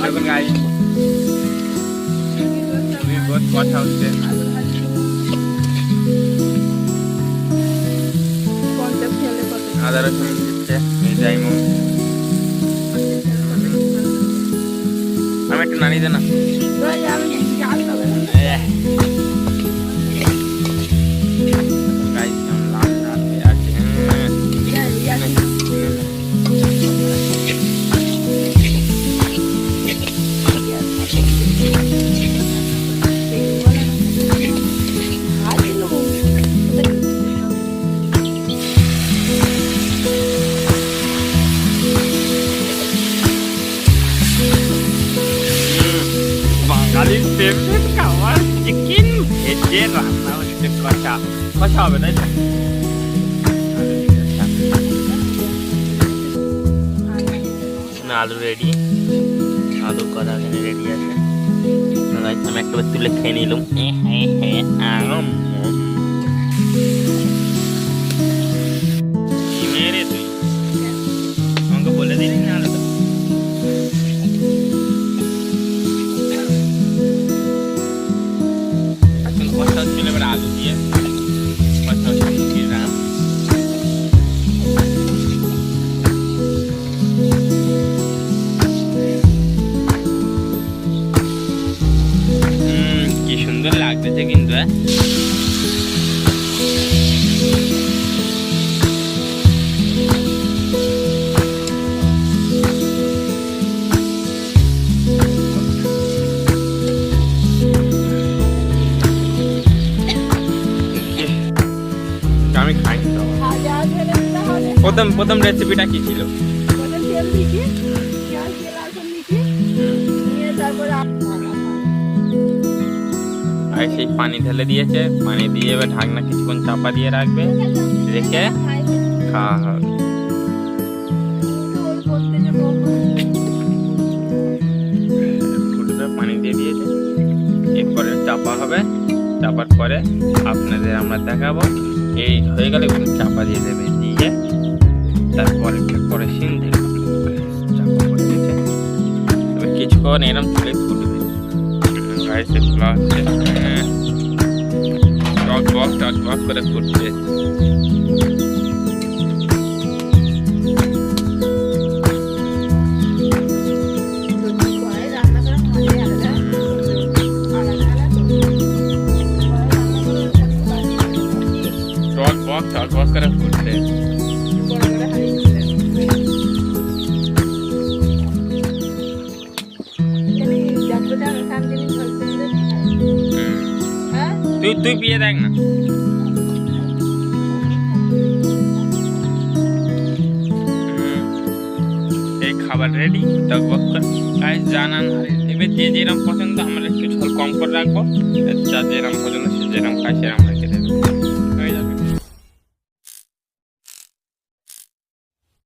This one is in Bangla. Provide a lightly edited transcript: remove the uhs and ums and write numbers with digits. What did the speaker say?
দেখুন গাইস, বহুত কথা হচ্ছে। আদা রসুন দিচ্ছে জাইমন। আমি একটু নাড়িয়ে দে না। বাঙালির ফেভারিট খাবার চিকেন ভেজে রান্না হচ্ছে কষা। কষা হবে তাই তো? আলু রেডি, আলু করা এখানে রেডি আছে। আমি একটা তুলে খেয়ে নিলাম। মেরে তুই আমাকে বলে দিলি না আলুটা। কষা হচ্ছিল, এবার আলু দিয়ে কষা হচ্ছে। কি সুন্দর লাগতেছে কিন্তু। আমি খাই প্রথম রেসিপিটা কি ছিল? আর সেই পানি ঢেলে দিয়েছে, পানি দিয়ে এবার ঢাকনা কিছুক্ষণ চাপা দিয়ে রাখবে, রেখে খাওয়া হবে। ফুটবে, পানি দিয়ে দিয়েছে, এরপরে চাপা হবে। চাপার পরে আপনাদের আমরা দেখাবো। এই হয়ে গেলে চাপা দিয়ে দেবে, দিয়ে তারপরে পরে সিন দেবে। চাপা করে দিয়েছে, এবার কিছুক্ষণ এরম চুলে ফুটবে। গাইসে খোলা হচ্ছে, টক বক করে ফুটছে। টক বক করে ফুটছে। তুই পিয়ে দেখ না। এই খাবার রেডি। জানান এবার যে যেরকম পছন্দ, আমরা একটু ঝোল কম করে রাখবো। যা যেরকম পছন্দ সে যেরকম খাই সেরকম।